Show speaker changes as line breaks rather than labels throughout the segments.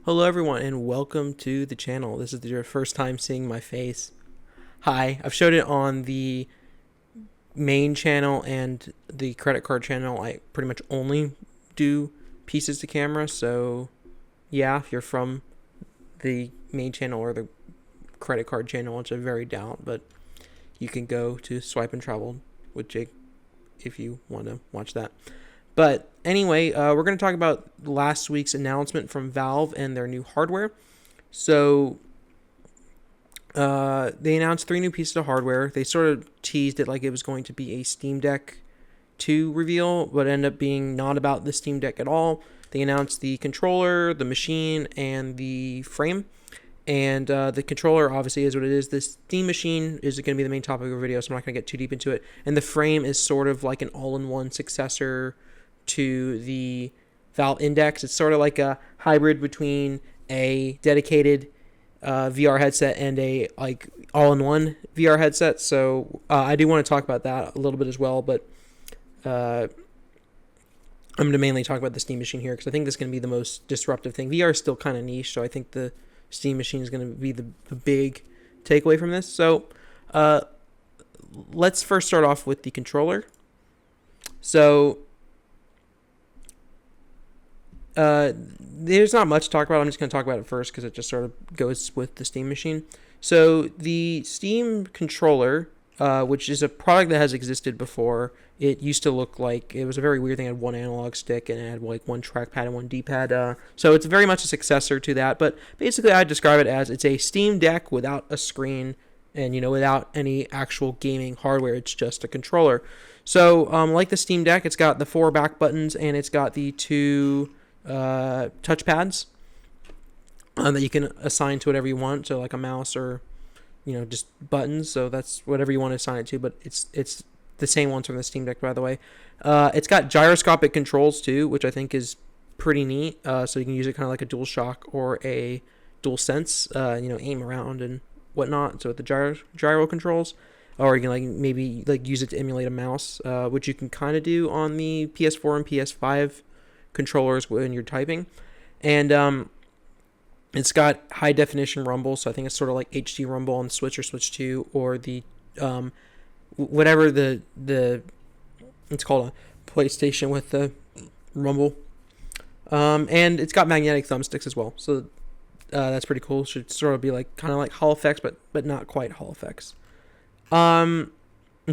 Hello everyone and welcome to the channel. This is your first time seeing my face. Hi, I've showed it on the main channel and the credit card channel. I pretty much only do pieces to camera, so yeah, if you're from the main channel or the credit card channel, which I very doubt, but you can go to Swipe and Travel with Jake if you want to watch that. But anyway, we're going to talk about last week's announcement from Valve and their new hardware. So they announced 3 new pieces of hardware. They sort of teased it like it was going to be a Steam Deck 2 reveal, but ended up being not about the Steam Deck at all. They announced the controller, the machine, and the frame. And the controller obviously is what it is. The Steam machine is going to be the main topic of the video, so I'm not going to get too deep into it. And the frame is sort of like an all-in-one successor to the Valve Index. It's sort of like a hybrid between a dedicated VR headset and a like all-in-one VR headset. So I do want to talk about that a little bit as well, but I'm going to mainly talk about the Steam machine here because I think this is going to be the most disruptive thing. VR is still kind of niche, so I think the Steam machine is going to be the big takeaway from this. So let's first start off with the controller. So there's not much to talk about. I'm just going to talk about it first because it just sort of goes with the Steam machine. So the Steam controller, which is a product that has existed before, it used to look like it was a very weird thing. It had one analog stick and it had like one trackpad and one D-pad. So it's very much a successor to that. But basically, I describe it as it's a Steam Deck without a screen and without any actual gaming hardware. It's just a controller. So like the Steam Deck, it's got the 4 back buttons and it's got the 2 touchpads that you can assign to whatever you want, so like a mouse or just buttons. So that's whatever you want to assign it to, but it's the same ones from the Steam Deck, by the way. It's got gyroscopic controls too, which I think is pretty neat. So you can use it kind of like a DualShock or a DualSense, aim around and whatnot. So with the gyro controls, or you can maybe use it to emulate a mouse, which you can kind of do on the PS4 and PS5 controllers when you're typing. And it's got high definition rumble, so I think it's sort of like HD rumble on the Switch or Switch 2, or the whatever the it's called a PlayStation with the rumble. And it's got magnetic thumbsticks as well, so that's pretty cool. Should sort of be like kind of like Hall effects, but not quite Hall effects. In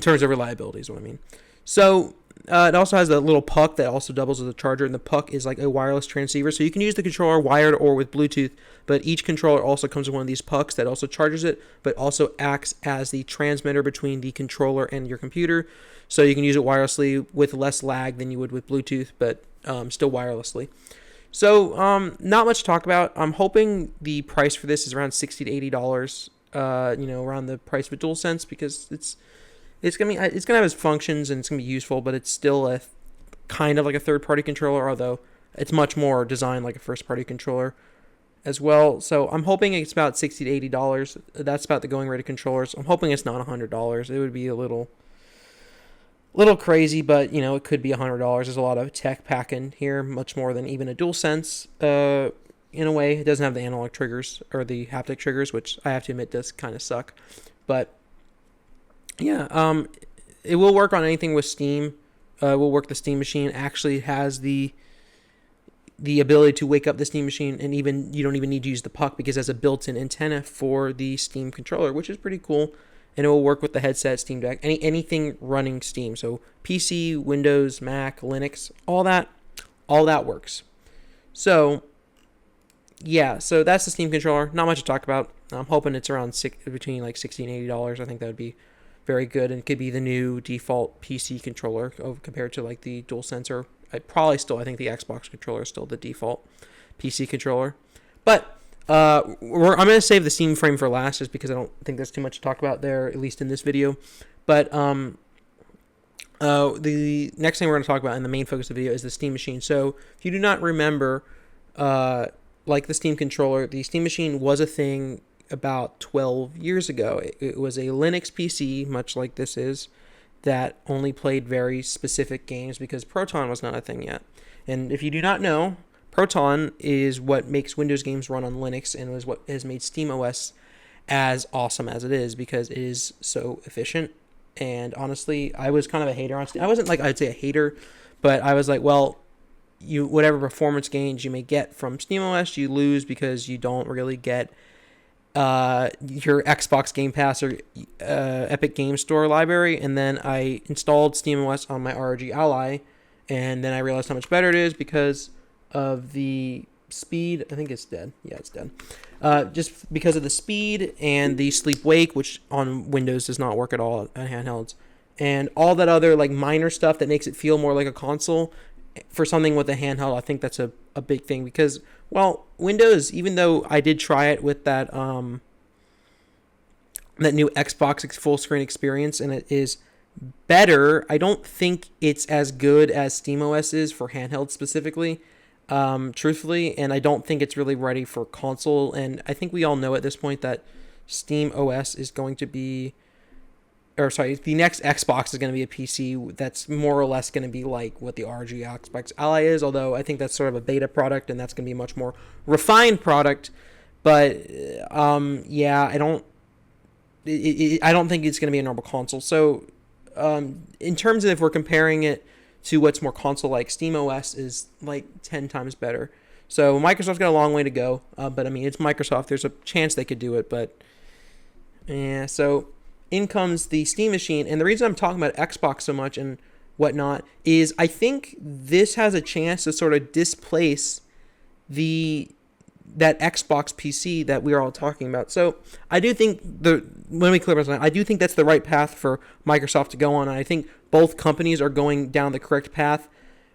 terms of reliability is what I mean. So it also has a little puck that also doubles as a charger, and the puck is like a wireless transceiver. So you can use the controller wired or with Bluetooth, but each controller also comes with one of these pucks that also charges it, but also acts as the transmitter between the controller and your computer. So you can use it wirelessly with less lag than you would with Bluetooth, but still wirelessly. So not much to talk about. I'm hoping the price for this is around $60 to $80, around the price of a DualSense, because it's gonna have its functions and it's gonna be useful, but it's still a kind of like a third-party controller, although it's much more designed like a first-party controller as well. So I'm hoping it's about $60 to $80. That's about the going rate of controllers. I'm hoping it's not $100. It would be a little crazy, but it could be $100. There's a lot of tech packed in here, much more than even a DualSense. In a way, it doesn't have the analog triggers or the haptic triggers, which I have to admit does kind of suck, but yeah, it will work on anything with Steam. It will work. The Steam machine actually has the ability to wake up the Steam machine, and you don't even need to use the puck because it has a built-in antenna for the Steam controller, which is pretty cool. And it will work with the headset, Steam Deck, anything running Steam. So PC, Windows, Mac, Linux, all that works. So yeah, so that's the Steam controller. Not much to talk about. I'm hoping it's around between like $60 and $80. I think that would be very good, and it could be the new default PC controller compared to like the DualSense, or I think the Xbox controller is still the default PC controller. But I'm going to save the Steam frame for last, just because I don't think there's too much to talk about there, at least in this video. But the next thing we're going to talk about, and the main focus of the video, is the Steam machine. So if you do not remember, like the Steam controller, the Steam machine was a thing about 12 years ago. It was a Linux PC, much like this is, that only played very specific games because Proton was not a thing yet. And if you do not know, Proton is what makes Windows games run on Linux and was what has made SteamOS as awesome as it is because it is so efficient. And honestly, I was kind of a hater on Steam. I wasn't like I'd say a hater, but I was like, well, you whatever performance gains you may get from SteamOS, you lose because you don't really get your Xbox Game Pass or Epic Game Store library. And then I installed SteamOS on my ROG Ally, and then I realized how much better it is because of the speed. I think it's dead. Yeah, it's dead. Just because of the speed and the sleep wake, which on Windows does not work at all on handhelds, and all that other like minor stuff that makes it feel more like a console for something with a handheld. I think that's a big thing because, well, Windows, even though I did try it with that that new Xbox full screen experience and it is better, I don't think it's as good as SteamOS is for handheld specifically. Truthfully, and I don't think it's really ready for console. And I think we all know at this point that SteamOS is going to be, or sorry, the next Xbox is going to be a PC that's more or less going to be like what the ROG Xbox Ally is. Although I think that's sort of a beta product, and that's going to be a much more refined product. But yeah, I don't think it's going to be a normal console. So in terms of if we're comparing it to what's more console-like, SteamOS is like 10 times better. So Microsoft's got a long way to go, but I mean, it's Microsoft. There's a chance they could do it, but yeah. So in comes the Steam machine, and the reason I'm talking about Xbox so much and whatnot is I think this has a chance to sort of displace that Xbox PC that we are all talking about. So I do think when we clear this, I do think that's the right path for Microsoft to go on. And I think both companies are going down the correct path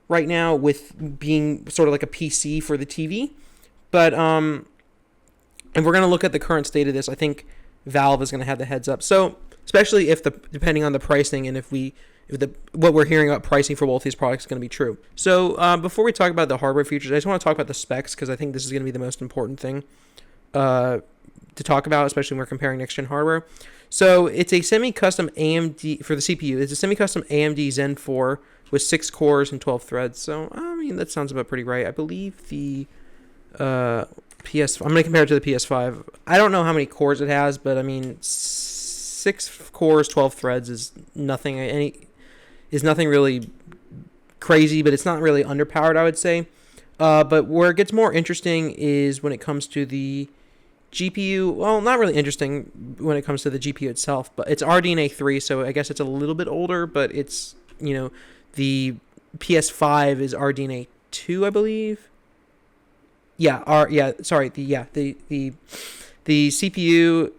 right now with being sort of like a PC for the TV. But if we're going to look at the current state of this, I think Valve is going to have the heads up. So especially if depending on the pricing and if what we're hearing about pricing for both these products is going to be true. So before we talk about the hardware features, I just want to talk about the specs because I think this is going to be the most important thing to talk about, especially when we're comparing next-gen hardware. So it's a semi-custom AMD, for the CPU, it's a semi-custom AMD Zen 4 with 6 cores and 12 threads. So, I mean, that sounds about pretty right. I believe the I'm going to compare it to the PS5. I don't know how many cores it has, but I mean, 6 cores, 12 threads is nothing really crazy, but it's not really underpowered, I would say. But where it gets more interesting is when it comes to the GPU. Well, not really interesting when it comes to the GPU itself, but it's RDNA 3, so I guess it's a little bit older, but it's, the PS5 is RDNA 2, I believe. The CPU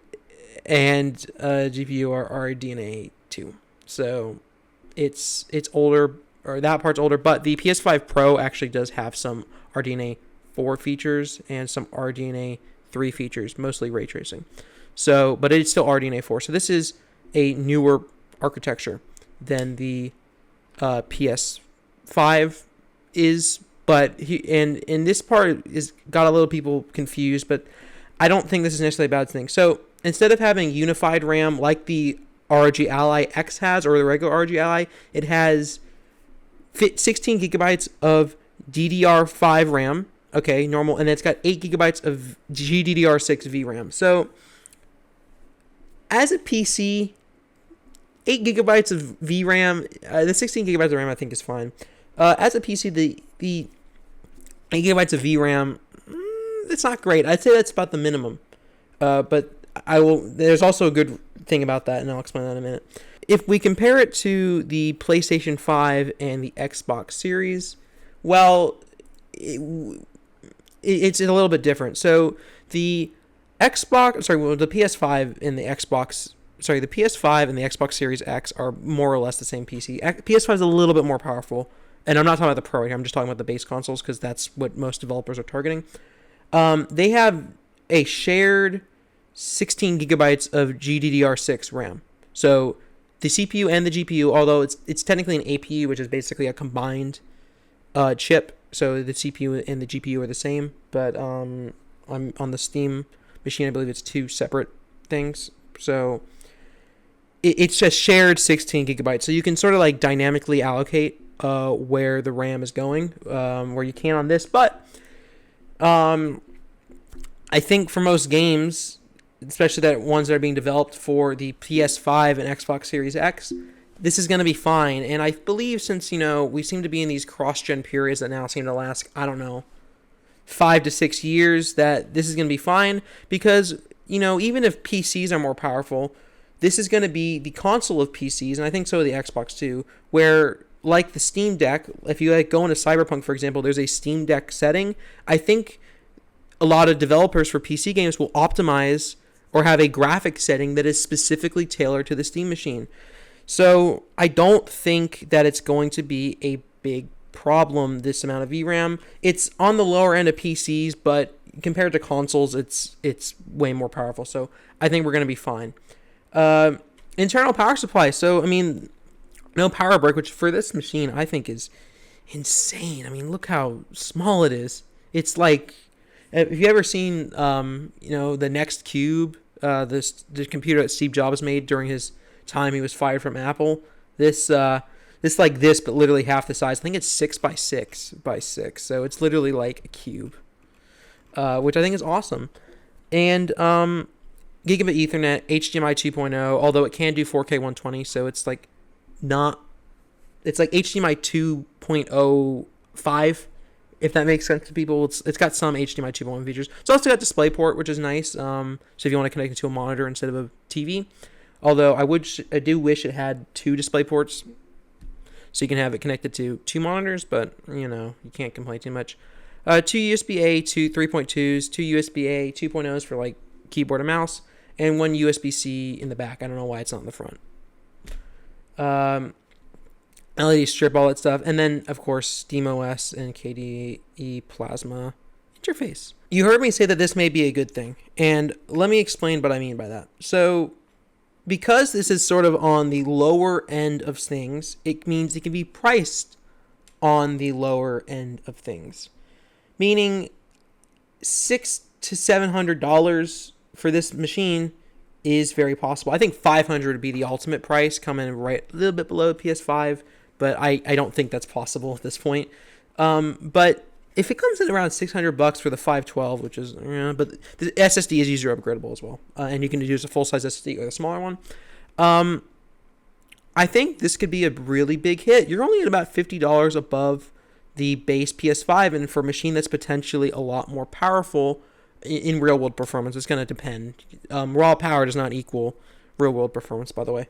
and GPU are RDNA 2. So it's older, or that part's older, but the PS5 Pro actually does have some RDNA 4 features and some RDNA 3 features, mostly ray tracing. So, but it's still RDNA 4. So this is a newer architecture than the PS5 is, but in this part is got a little people confused, but I don't think this is necessarily a bad thing. So instead of having unified RAM like the ROG Ally X has, or the regular ROG Ally, it has 16 gigabytes of DDR5 RAM, okay, normal, and it's got 8 gigabytes of GDDR6 VRAM. So as a PC, 8 gigabytes of VRAM, the 16 gigabytes of RAM I think is fine. As a PC, the 8 gigabytes of VRAM, it's not great. I'd say that's about the minimum. But there's also a good thing about that, and I'll explain that in a minute. If we compare it to the PlayStation 5 and the Xbox Series, well, it's a little bit different. So the the PS5 and the Xbox Series X are more or less the same PC. PS5 is a little bit more powerful, and I'm not talking about the Pro here. I'm just talking about the base consoles because that's what most developers are targeting. They have a shared 16 gigabytes of GDDR6 RAM. So the CPU and the GPU, although it's technically an APU, which is basically a combined chip. So the CPU and the GPU are the same, but on the Steam machine, I believe it's 2 separate things. So it's just shared 16 gigabytes. So you can sort of dynamically allocate where the RAM is going, where you can on this. But Um, I think for most games, especially the ones that are being developed for the PS5 and Xbox Series X, this is going to be fine. And I believe since, we seem to be in these cross-gen periods that now seem to last, I don't know, 5 to 6 years, that this is going to be fine because, even if PCs are more powerful, this is going to be the console of PCs, and I think so of the Xbox too, where like the Steam Deck, if you go into Cyberpunk, for example, there's a Steam Deck setting. I think a lot of developers for PC games will optimize or have a graphic setting that is specifically tailored to the Steam machine. So I don't think that it's going to be a big problem, this amount of VRAM. It's on the lower end of PCs, but compared to consoles, it's way more powerful. So I think we're going to be fine. Internal power supply. So, no power brick, which for this machine I think is insane. Look how small it is. It's like, have you ever seen, the Next Cube, the computer that Steve Jobs made during his time he was fired from Apple? This like this, but literally half the size. I think it's 6x6x6, so it's literally like a cube, which I think is awesome. And gigabit Ethernet, HDMI 2.0, although it can do 4K 120, so it's like not. It's like HDMI 2.05. If that makes sense to people, it's got some HDMI 2.1 features. It's also got DisplayPort, which is nice. So if you want to connect it to a monitor instead of a TV, although I do wish it had 2 DisplayPorts, so you can have it connected to 2 monitors. But you can't complain too much. 2 USB-A, 2 3.2s, 2 USB-A 2.0s for like keyboard and mouse, and 1 USB-C in the back. I don't know why it's not in the front. LED strip, all that stuff, and then of course SteamOS and KDE Plasma interface. You heard me say that this may be a good thing, and let me explain what I mean by that. So, because this is sort of on the lower end of things, it means it can be priced on the lower end of things, meaning $600 to $700 for this machine is very possible. I think $500 would be the ultimate price, coming right a little bit below PS5. But I don't think that's possible at this point. But if it comes in around $600 for the 512, which is, but the SSD is user upgradable as well, and you can use a full size SSD or a smaller one. I think this could be a really big hit. You're only at about $50 above the base PS5, and for a machine that's potentially a lot more powerful in real world performance, it's going to depend. Raw power does not equal real world performance, by the way.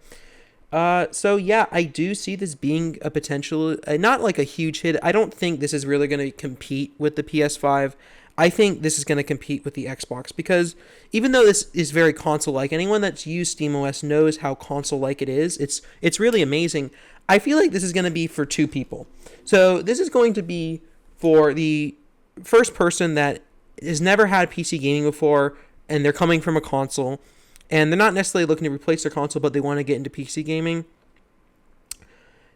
So yeah, I do see this being a potential, not like a huge hit. I don't think this is really going to compete with the PS5. I think this is going to compete with the Xbox, because even though this is very console-like, anyone that's used SteamOS knows how console-like it is. It's really amazing. I feel like this is going to be for 2 people. So this is going to be for the first person that has never had PC gaming before, and they're coming from a console, and they're not necessarily looking to replace their console, but they want to get into PC gaming.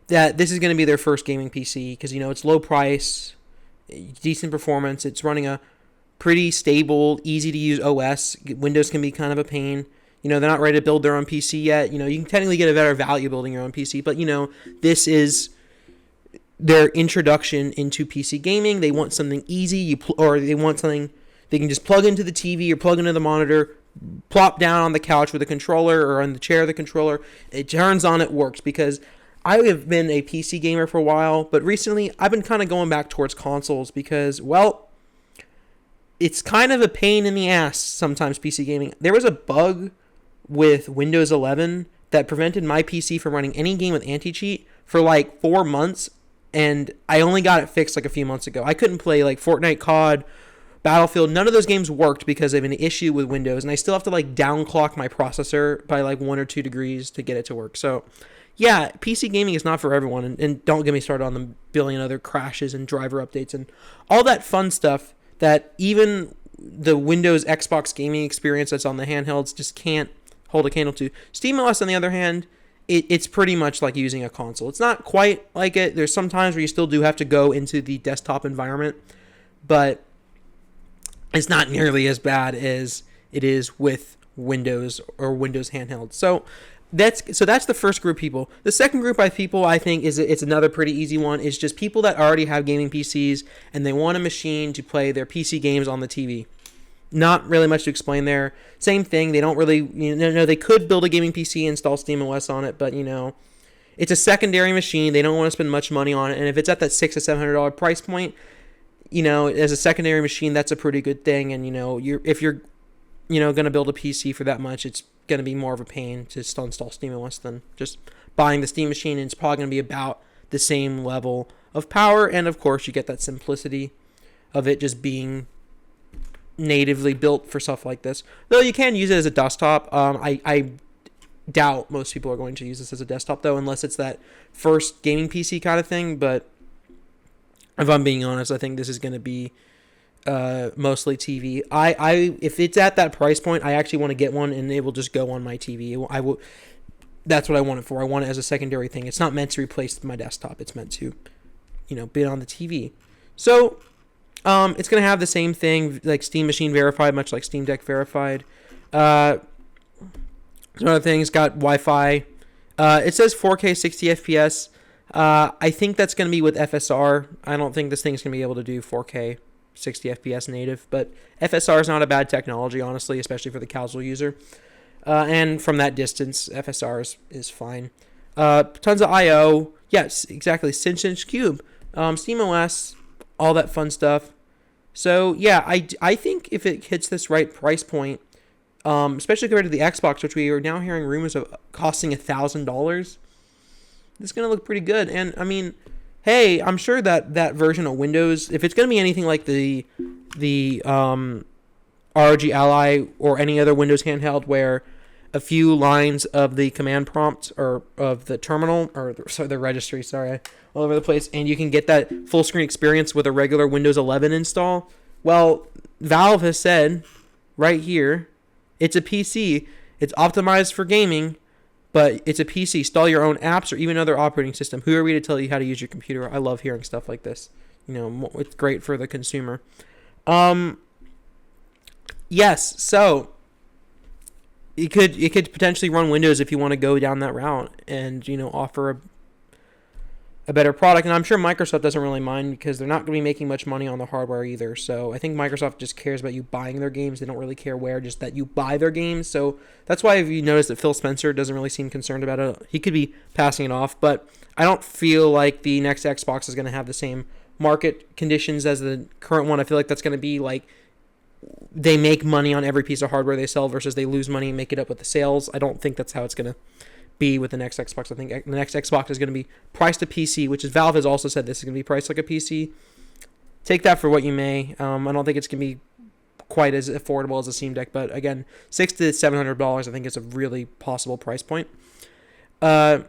That this is going to be their first gaming PC, because it's low price, decent performance. It's running a pretty stable, easy to use OS. Windows can be kind of a pain. They're not ready to build their own PC yet. You can technically get a better value building your own PC, but this is their introduction into PC gaming. They want something easy, or they want something they can just plug into the TV or plug into the monitor, plop down on the couch with a controller or on the chair of the controller. It turns on, it works, because I have been a PC gamer for a while, but recently I've been kind of going back towards consoles because, well, it's kind of a pain in the ass sometimes, PC gaming. There was a bug with Windows 11 that prevented my PC from running any game with anti-cheat for like 4 months, and I only got it fixed like a few months ago. I couldn't play like Fortnite, COD, Battlefield. None of those games worked because of an issue with Windows, and I still have to like downclock my processor by like 1 or 2 degrees to get it to work. So yeah, PC gaming is not for everyone, and don't get me started on the billion other crashes and driver updates and all that fun stuff that even the Windows Xbox gaming experience that's on the handhelds just can't hold a candle to. SteamOS, on the other hand, it's pretty much like using a console. It's not quite like it. There's some times where you still do have to go into the desktop environment, but it's not nearly as bad as it is with Windows or Windows handheld. So That's the first group of people. The second group of people, I think, it's another pretty easy one. It's just people that already have gaming PCs and they want a machine to play their PC games on the TV. Not really much to explain there. Same thing. They don't really, they could build a gaming PC, install SteamOS on it, but it's a secondary machine. They don't want to spend much money on it, and if it's at that $600 to $700 price point, as a secondary machine, that's a pretty good thing. And if you're going to build a PC for that much, it's going to be more of a pain to still install SteamOS than just buying the Steam machine, and it's probably going to be about the same level of power, and of course you get that simplicity of it just being natively built for stuff like this. Though you can use it as a desktop. I doubt most people are going to use this as a desktop, though, unless it's that first gaming PC kind of thing, but if I'm being honest, I think this is going to be mostly TV. If it's at that price point, I actually want to get one, and it will just go on my TV. That's what I want it for. I want it as a secondary thing. It's not meant to replace my desktop. It's meant to, be on the TV. So, it's going to have the same thing, like Steam Machine Verified, much like Steam Deck Verified. Some other things, got Wi-Fi. It says 4K 60 FPS. I think that's going to be with FSR. I don't think this thing's going to be able to do 4K 60 FPS native, but FSR is not a bad technology, honestly, especially for the casual user. And from that distance, FSR is fine. Tons of I/O. Yes, exactly. Cinch Cube, SteamOS, all that fun stuff. So yeah, I think if it hits this right price point, especially compared to the Xbox, which we are now hearing rumors of costing $1,000, this is going to look pretty good. And I mean, hey, I'm sure that version of Windows, if it's going to be anything like the ROG Ally or any other Windows handheld where a few lines of the command prompt or of the terminal, or the registry, all over the place, and you can get that full screen experience with a regular Windows 11 install. Well, Valve has said right here, it's a PC. It's optimized for gaming, but it's a PC. Install your own apps or even other operating system. Who are we to tell you how to use your computer? I love hearing stuff like this. It's great for the consumer. Yes, so it could potentially run Windows if you want to go down that route and offer a better product. And I'm sure Microsoft doesn't really mind because they're not going to be making much money on the hardware either. So I think Microsoft just cares about you buying their games. They don't really care where, just that you buy their games. So that's why if you notice that Phil Spencer doesn't really seem concerned about it. He could be passing it off, but I don't feel like the next Xbox is going to have the same market conditions as the current one. I feel like that's going to be like they make money on every piece of hardware they sell versus they lose money and make it up with the sales. I don't think that's how it's going to be with the next Xbox. I think the next Xbox is going to be priced a PC, which is Valve has also said this is going to be priced like a PC. Take that for what you may. I don't think it's going to be quite as affordable as a Steam Deck, but again, $600 to $700 I think is a really possible price point. I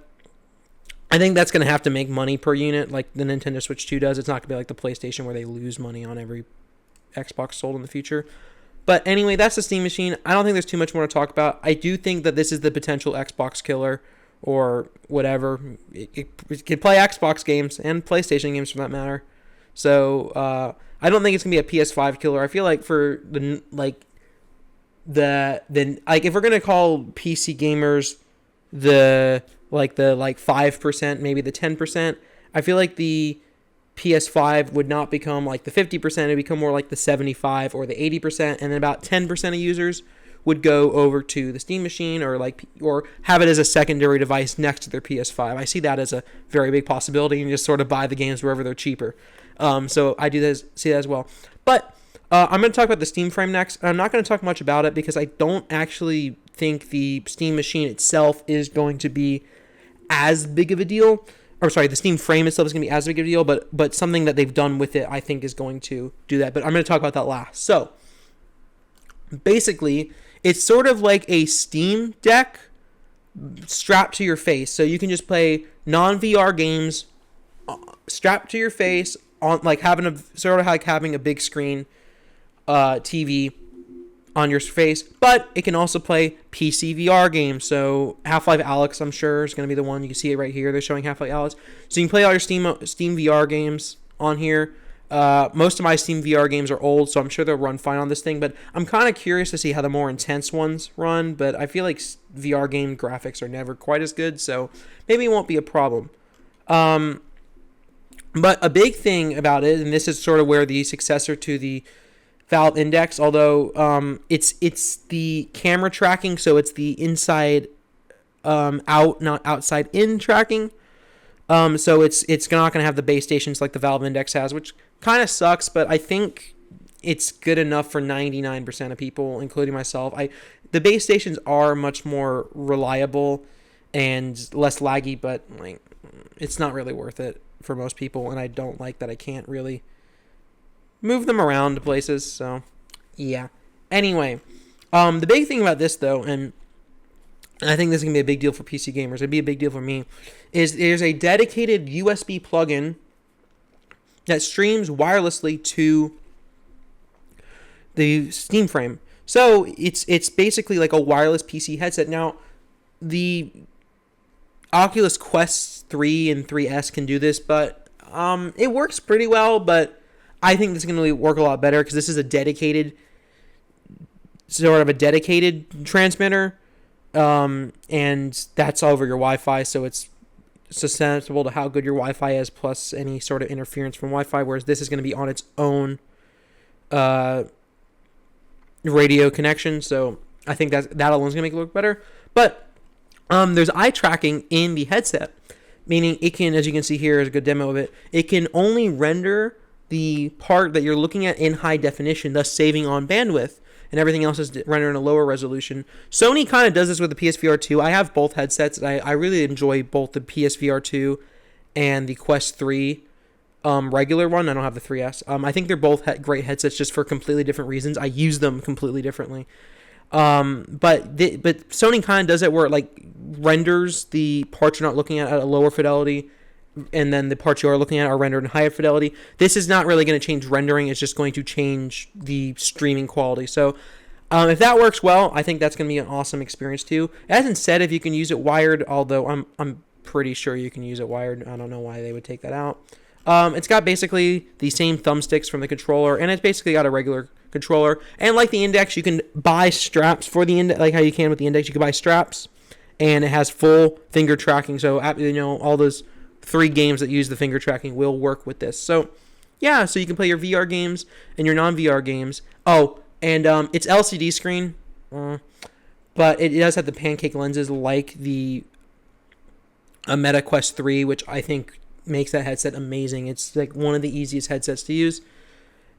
think that's going to have to make money per unit like the Nintendo Switch 2 does. It's not going to be like the PlayStation where they lose money on every Xbox sold in the future. But anyway, that's the Steam machine. I don't think there's too much more to talk about. I do think that this is the potential Xbox killer or whatever. It can play Xbox games and PlayStation games for that matter. So I don't think it's gonna be a PS5 killer. I feel like for the if we're gonna call PC gamers the 5%, maybe the 10%, I feel like the PS5 would not become like the 50%, it would become more like the 75 or the 80%, and then about 10% of users would go over to the Steam machine or have it as a secondary device next to their PS5. I see that as a very big possibility, and just sort of buy the games wherever they're cheaper. So I see that as well. But I'm going to talk about the Steam Frame next. I'm not going to talk much about it because I don't actually think the Steam machine itself is going to be as big of a deal. Or sorry, the Steam Frame itself is going to be as big of a deal, but something that they've done with it, I think, is going to do that. But I'm going to talk about that last. So, basically, it's sort of like a Steam Deck strapped to your face. So you can just play non-VR games strapped to your face, on having a big screen TV on your face, but it can also play PC VR games. So Half-Life Alyx, I'm sure, is going to be the one. You can see it right here. They're showing Half-Life Alyx. So you can play all your Steam VR games on here. Most of my Steam VR games are old, so I'm sure they'll run fine on this thing, but I'm kind of curious to see how the more intense ones run, but I feel like VR game graphics are never quite as good, so maybe it won't be a problem. But a big thing about it, and this is sort of where the successor to the Valve Index, although it's the camera tracking, so it's the inside out, not outside in tracking. So it's not going to have the base stations like the Valve Index has, which kind of sucks, but I think it's good enough for 99% of people, including myself. The base stations are much more reliable and less laggy, but like it's not really worth it for most people, and I don't like that I can't really move them around to places. So yeah. Anyway, the big thing about this though, and I think this is going to be a big deal for PC gamers, it'd be a big deal for me, is there's a dedicated USB plugin that streams wirelessly to the Steam frame. So it's basically like a wireless PC headset. Now, the Oculus Quest 3 and 3S can do this, but it works pretty well, but I think this is going to work a lot better because this is a dedicated transmitter. And that's over your Wi-Fi, so it's susceptible to how good your Wi-Fi is, plus any sort of interference from Wi-Fi, whereas this is going to be on its own radio connection, so I think that alone is going to make it look better. But there's eye tracking in the headset, meaning it can, as you can see here, is a good demo of it, it can only render the part that you're looking at in high definition, thus saving on bandwidth, and everything else is rendered in a lower resolution. Sony kind of does this with the PSVR 2. I have both headsets, and I really enjoy both the PSVR 2 and the Quest 3 regular one. I don't have the 3S. I think they're both great headsets just for completely different reasons. I use them completely differently. But Sony kind of does it where it like renders the parts you're not looking at a lower fidelity, and then the parts you are looking at are rendered in higher fidelity. This is not really going to change rendering. It's just going to change the streaming quality. So if that works well, I think that's going to be an awesome experience too. It hasn't said if you can use it wired, although I'm pretty sure you can use it wired. I don't know why they would take that out. It's got basically the same thumbsticks from the controller, and it's basically got a regular controller. And like the Index, you can buy straps for the Index, like how you can with the Index. You can buy straps, and it has full finger tracking. So all those 3 games that use the finger tracking will work with this. So yeah, so you can play your VR games and your non-VR games. Oh, and it's LCD screen, but it does have the pancake lenses like the Meta Quest 3, which I think makes that headset amazing. It's like one of the easiest headsets to use.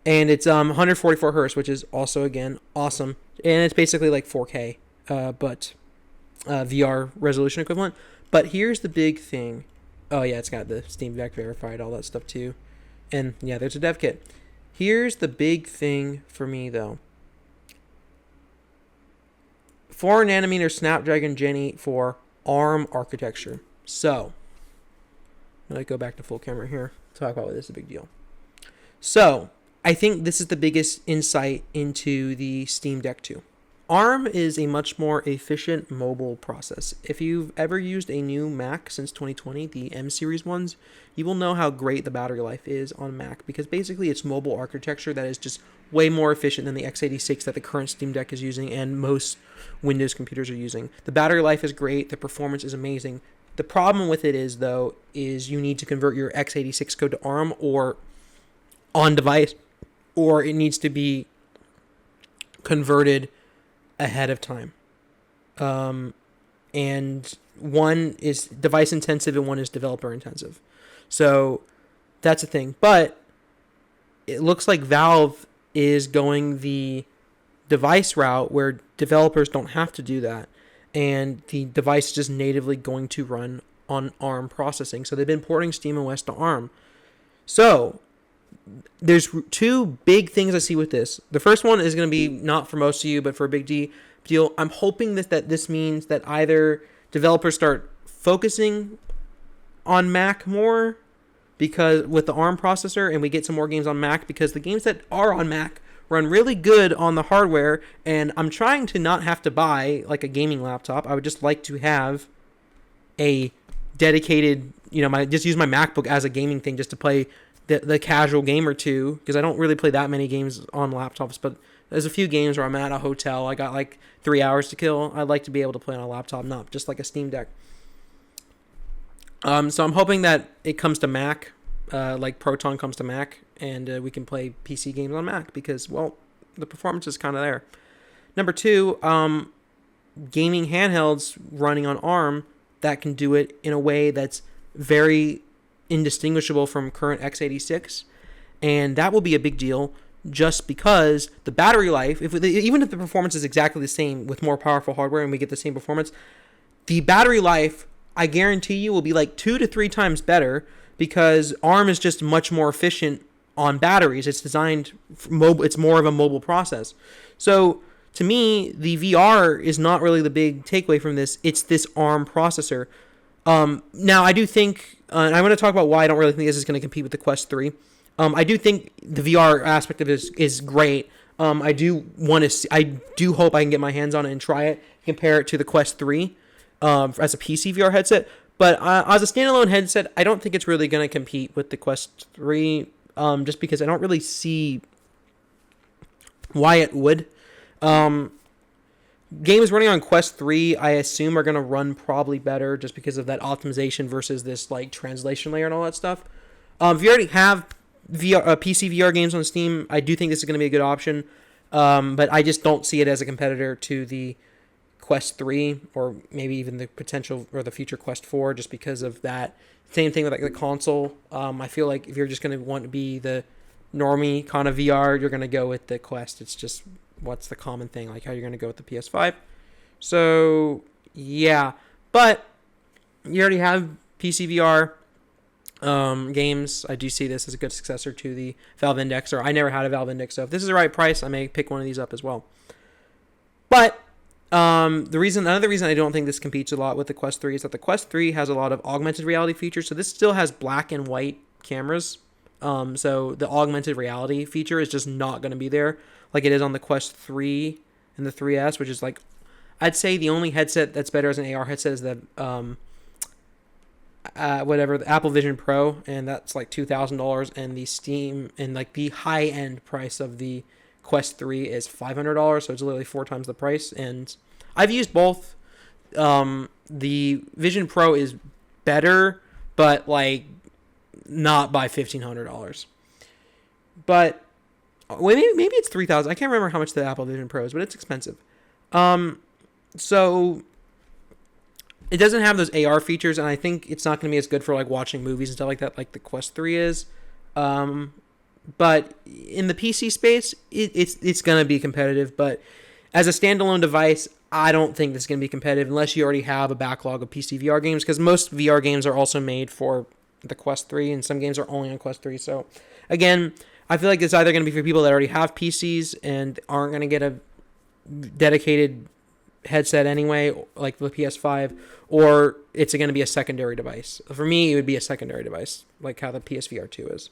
And it's 144 hertz, which is also, again, awesome. And it's basically like 4K, but VR resolution equivalent. But here's the big thing. Oh, yeah, it's got the Steam Deck verified, all that stuff, too. And, yeah, there's a dev kit. Here's the big thing for me, though. 4nm Snapdragon Gen 8 for ARM architecture. So, I'm going to go back to full camera here. Talk about why this is a big deal. So, I think this is the biggest insight into the Steam Deck 2. ARM is a much more efficient mobile process. If you've ever used a new Mac since 2020, the M series ones, you will know how great the battery life is on Mac, because basically it's mobile architecture that is just way more efficient than the x86 that the current Steam Deck is using and most Windows computers are using. The battery life is great, the performance is amazing. The problem with it is, though, is you need to convert your x86 code to ARM or on device, or it needs to be converted ahead of time. And one is device intensive and one is developer intensive. So that's a thing. But it looks like Valve is going the device route where developers don't have to do that. And the device is just natively going to run on ARM processing. So they've been porting SteamOS to ARM. So there's 2 big things I see with this. The first one is going to be not for most of you, but for a big deal. I'm hoping that this means that either developers start focusing on Mac more because with the ARM processor, and we get some more games on Mac, because the games that are on Mac run really good on the hardware, and I'm trying to not have to buy like a gaming laptop. I would just like to have a dedicated, just use my MacBook as a gaming thing just to play the casual game or two, because I don't really play that many games on laptops, but there's a few games where I'm at a hotel, I got like 3 hours to kill. I'd like to be able to play on a laptop, not just like a Steam Deck. So I'm hoping that it comes to Mac, like Proton comes to Mac, and we can play PC games on Mac because, well, the performance is kind of there. Number two, gaming handhelds running on ARM that can do it in a way that's very indistinguishable from current x86, and that will be a big deal just because the battery life, even if the performance is exactly the same with more powerful hardware and we get the same performance, the battery life, I guarantee you, will be like 2 to 3 times better because ARM is just much more efficient on batteries. It's designed for mobile. It's more of a mobile process. So to me, the VR is not really the big takeaway from this. It's this ARM processor. Now, I do think, and I'm going to talk about why I don't really think this is going to compete with the Quest 3. I do think the VR aspect of it is great. I do want to see, I do hope I can get my hands on it and try it, compare it to the Quest 3 as a PC VR headset. But as a standalone headset, I don't think it's really going to compete with the Quest 3, just because I don't really see why it would. Games running on Quest 3, I assume, are going to run probably better just because of that optimization versus this like translation layer and all that stuff. If you already have PC VR games on Steam, I do think this is going to be a good option. But I just don't see it as a competitor to the Quest 3 or maybe even the potential or the future Quest 4 just because of that. Same thing with like the console. I feel like if you're just going to want to be the normie kind of VR, you're going to go with the Quest. It's just what's the common thing, like how you're going to go with the PS5. So, yeah. But you already have PC VR games. I do see this as a good successor to the Valve Index, or I never had a Valve Index, so if this is the right price, I may pick one of these up as well. But another reason I don't think this competes a lot with the Quest 3 is that the Quest 3 has a lot of augmented reality features, so this still has black and white cameras. So the augmented reality feature is just not going to be there like it is on the Quest 3 and the 3S, which is like, I'd say the only headset that's better as an AR headset is the the Apple Vision Pro, and that's like $2,000, and the Steam and like the high end price of the Quest 3 is $500, so it's literally 4 times the price. And I've used both. The Vision Pro is better, but like not by $1,500. But maybe it's $3,000. I can't remember how much the Apple Vision Pro is, but it's expensive. So it doesn't have those AR features, and I think it's not going to be as good for like watching movies and stuff like that, like the Quest 3 is. But in the PC space, it's going to be competitive. But as a standalone device, I don't think this is going to be competitive unless you already have a backlog of PC VR games, because most VR games are also made for the Quest 3, and some games are only on Quest 3. So, again, I feel like it's either going to be for people that already have PCs and aren't going to get a dedicated headset anyway, like the PS5, or it's going to be a secondary device. For me, it would be a secondary device, like how the PSVR 2 is.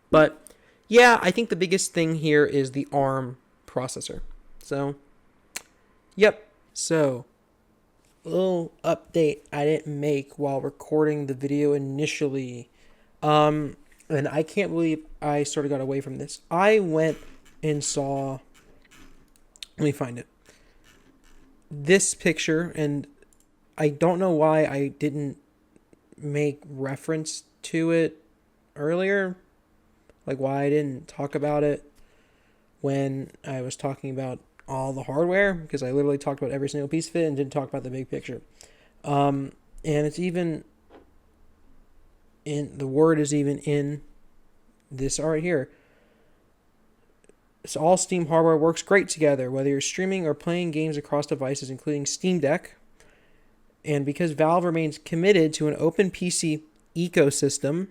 But yeah, I think the biggest thing here is the ARM processor. So, yep. So, a little update I didn't make while recording the video initially. And I can't believe I sort of got away from this. I went and saw, let me find it, this picture, and I don't know why I didn't make reference to it earlier, like why I didn't talk about it when I was talking about all the hardware, because I literally talked about every single piece of it and didn't talk about the big picture. And it's even in, the word is even in this right here. So all Steam hardware works great together, whether you're streaming or playing games across devices, including Steam Deck. And because Valve remains committed to an open PC ecosystem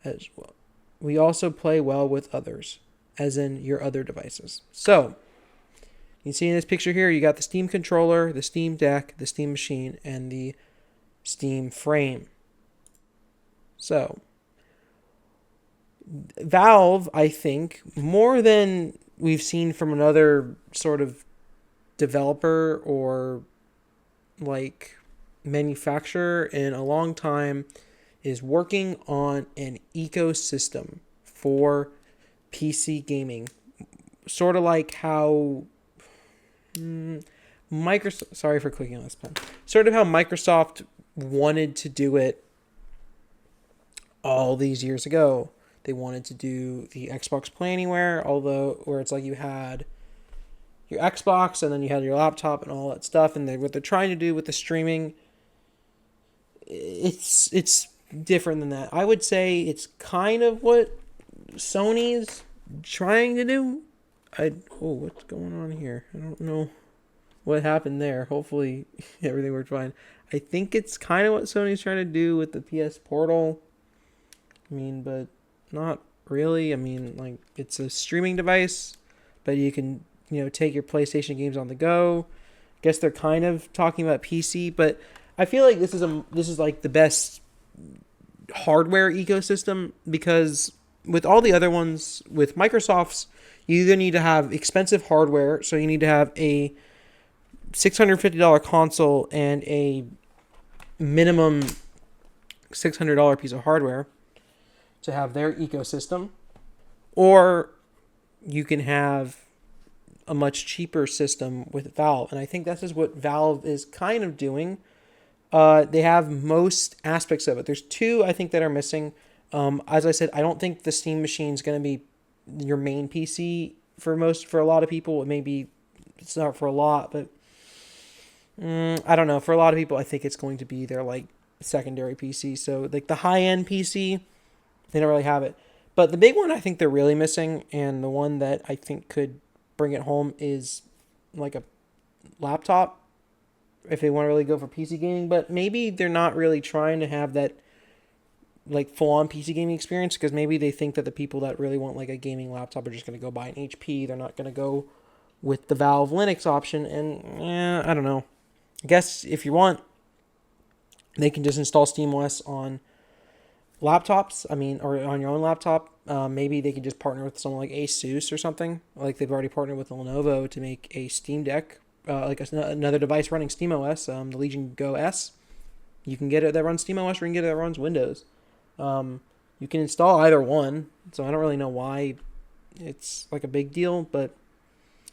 as well, we also play well with others, as in your other devices. So, you can see in this picture here, you got the Steam controller, the Steam Deck, the Steam Machine, and the Steam Frame. So, Valve, I think, more than we've seen from another sort of developer or like manufacturer in a long time, is working on an ecosystem for PC gaming, sort of like how Microsoft. Sorry for clicking on this pen. Sort of how Microsoft wanted to do it all these years ago. They wanted to do the Xbox Play Anywhere, although where it's like you had your Xbox and then you had your laptop and all that stuff, and what they're trying to do with the streaming, it's different than that. I would say it's kind of what Sony's trying to do. What's going on here? I don't know what happened there. Hopefully everything worked fine. I think it's kind of what Sony's trying to do with the PS Portal. I mean, but not really. I mean, like, it's a streaming device, but you can, take your PlayStation games on the go. I guess they're kind of talking about PC, but I feel like this is like the best hardware ecosystem, because with all the other ones, with Microsoft's, you either need to have expensive hardware, so you need to have a $650 console and a minimum $600 piece of hardware to have their ecosystem, or you can have a much cheaper system with Valve. And I think this is what Valve is kind of doing. They have most aspects of it. There's two I think that are missing. As I said, I don't think the Steam machine is going to be your main PC for a lot of people. It may be, it's not for a lot, but I don't know. For a lot of people, I think it's going to be their like secondary PC. So like the high end PC, they don't really have it. But the big one I think they're really missing, and the one that I think could bring it home, is like a laptop, if they want to really go for PC gaming. But maybe they're not really trying to have that like full-on PC gaming experience, because maybe they think that the people that really want like a gaming laptop are just going to go buy an HP. They're not going to go with the Valve Linux option. And I don't know. I guess if you want, they can just install SteamOS on laptops. I mean, or on your own laptop. Maybe they could just partner with someone like Asus or something. Like they've already partnered with Lenovo to make a Steam Deck, like another device running SteamOS, the Legion Go S. You can get it that runs SteamOS, or you can get it that runs Windows. You can install either one, so I don't really know why it's like a big deal, but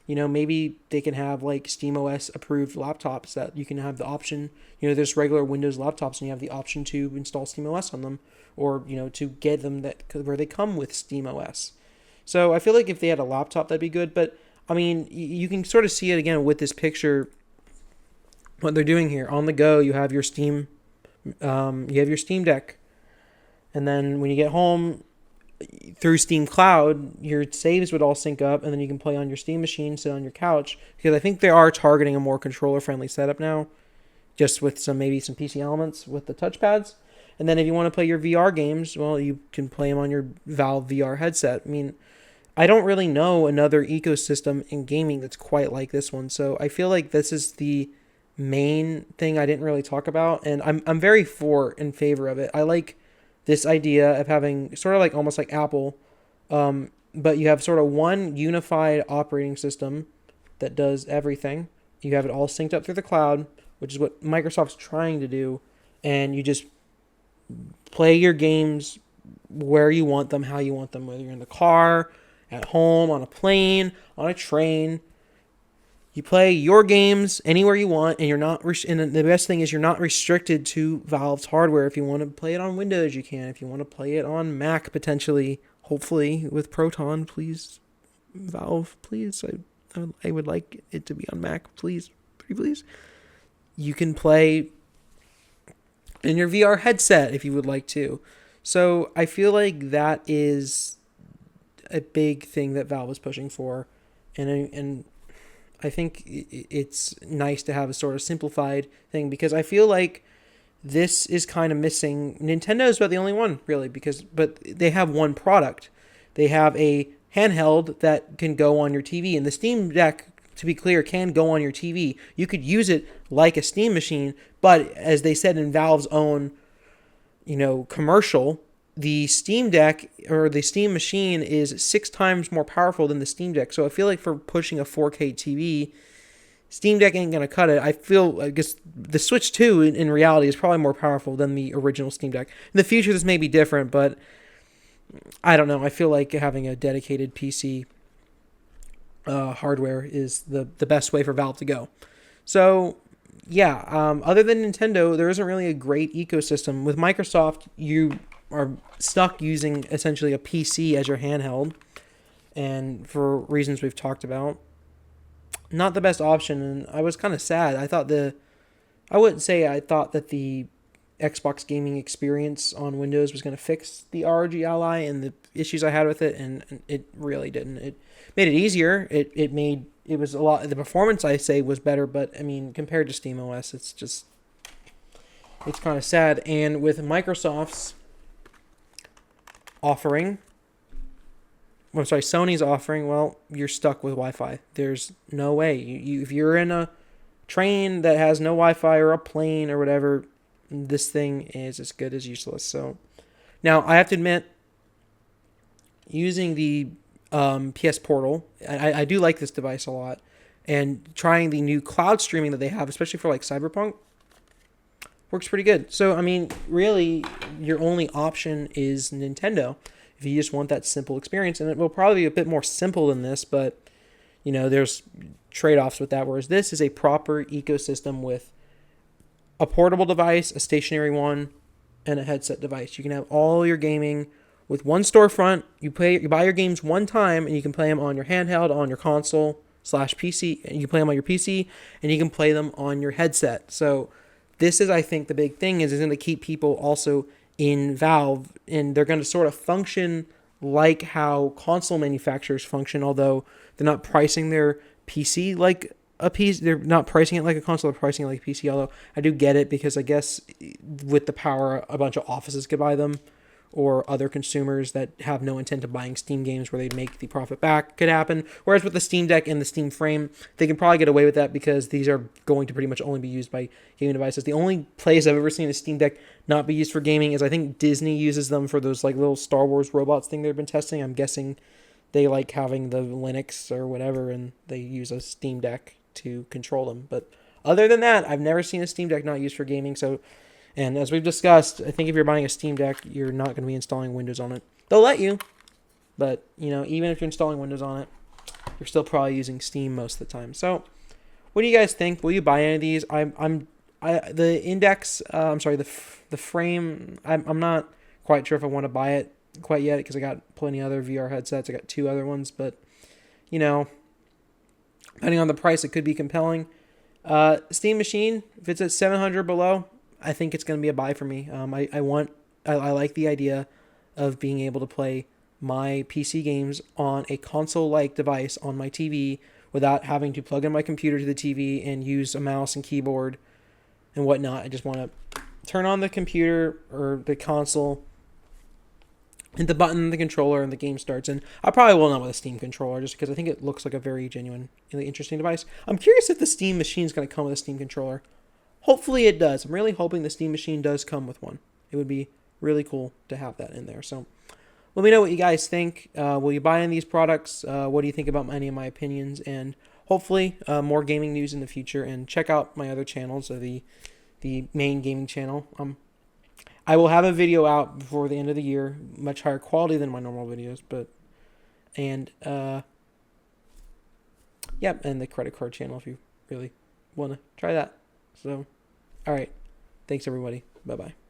maybe they can have like SteamOS approved laptops that you can have the option. There's regular Windows laptops and you have the option to install SteamOS on them, or to get them that where they come with SteamOS. So I feel like if they had a laptop, that'd be good. But I mean, you can sort of see it again with this picture. What they're doing here on the go, you have your Steam Deck, and then when you get home through Steam Cloud, your saves would all sync up, and then you can play on your Steam machine, sit on your couch. Because I think they are targeting a more controller-friendly setup now, just with maybe some PC elements with the touchpads. And then if you want to play your VR games, well, you can play them on your Valve VR headset. I mean, I don't really know another ecosystem in gaming that's quite like this one. So I feel like this is the main thing I didn't really talk about, and I'm very in favor of it. I like this idea of having sort of like almost like Apple, but you have sort of one unified operating system that does everything. You have it all synced up through the cloud, which is what Microsoft's trying to do, and you just play your games where you want them, how you want them, whether you're in the car, at home, on a plane, on a train. You play your games anywhere you want, and you're not. And the best thing is you're not restricted to Valve's hardware. If you want to play it on Windows, you can. If you want to play it on Mac, potentially, hopefully with Proton, please, Valve, please. I would like it to be on Mac, please, pretty please. You can play in your VR headset if you would like to. So I feel like that is a big thing that Valve is pushing for, and I think it's nice to have a sort of simplified thing, because I feel like this is kind of missing. Nintendo is about the only one, really, but they have one product. They have a handheld that can go on your TV, and the Steam Deck, to be clear, can go on your TV. You could use it like a Steam machine, but as they said in Valve's own, commercial, the Steam Deck or the Steam machine is 6 times more powerful than the Steam Deck. So I feel like for pushing a 4K TV, Steam Deck ain't gonna cut it. I guess the Switch 2 in reality is probably more powerful than the original Steam Deck. In the future, this may be different, but I don't know. I feel like having a dedicated PC hardware is the best way for Valve to go. So yeah, other than Nintendo, there isn't really a great ecosystem. With Microsoft, you are stuck using essentially a PC as your handheld, and for reasons we've talked about, not the best option. And I was kind of sad. I wouldn't say I thought that the Xbox gaming experience on Windows was going to fix the ROG Ally and the issues I had with it, and it really didn't. It made it easier. It was a lot. The performance, I say, was better, but I mean, compared to SteamOS, it's kind of sad. And with Microsoft's offering, I'm sorry, Sony's offering, well, you're stuck with Wi-Fi. There's no way. If you're in a train that has no Wi-Fi or a plane or whatever, this thing is as good as useless. So now I have to admit, using the PS Portal, I do like this device a lot, and trying the new cloud streaming that they have, especially for like Cyberpunk, works pretty good. So I mean, really, your only option is Nintendo if you just want that simple experience, and it will probably be a bit more simple than this, but there's trade-offs with that. Whereas this is a proper ecosystem with a portable device, a stationary one, and a headset device. You can have all your gaming with one storefront. You buy your games one time, and you can play them on your handheld, on your console / PC, and you can play them on your PC, and you can play them on your headset. So this is, I think, the big thing is going to keep people also in Valve, and they're going to sort of function like how console manufacturers function, although they're not pricing their PC like a PC. They're not pricing it like a console, they're pricing it like a PC, although I do get it, because I guess with the power, a bunch of offices could buy them, or other consumers that have no intent of buying Steam games where they make the profit back could happen. Whereas with the Steam Deck and the Steam Frame, they can probably get away with that because these are going to pretty much only be used by gaming devices. The only place I've ever seen a Steam Deck not be used for gaming is I think Disney uses them for those like little Star Wars robots thing they've been testing. I'm guessing they like having the Linux or whatever, and they use a Steam Deck to control them. But other than that, I've never seen a Steam Deck not used for gaming. And as we've discussed, I think if you're buying a Steam Deck, you're not going to be installing Windows on it. They'll let you, but even if you're installing Windows on it, you're still probably using Steam most of the time. So, what do you guys think? Will you buy any of these? The Index. The Frame. I'm not quite sure if I want to buy it quite yet, because I got plenty of other VR headsets. I got 2 other ones, but depending on the price, it could be compelling. Steam Machine, if it's at 700 below, I think it's going to be a buy for me. I like the idea of being able to play my PC games on a console-like device on my TV without having to plug in my computer to the TV and use a mouse and keyboard and whatnot. I just want to turn on the computer or the console, hit the button, the controller, and the game starts. And I probably will not with a Steam controller, just because I think it looks like a very genuine, really interesting device. I'm curious if the Steam Machine is going to come with a Steam controller. Hopefully it does. I'm really hoping the Steam Machine does come with one. It would be really cool to have that in there. So let me know what you guys think. Will you buy any of these products? What do you think about any of my opinions? And hopefully more gaming news in the future. And check out my other channels, the main gaming channel. I will have a video out before the end of the year, much higher quality than my normal videos. And the credit card channel if you really want to try that. So, all right. Thanks, everybody. Bye-bye.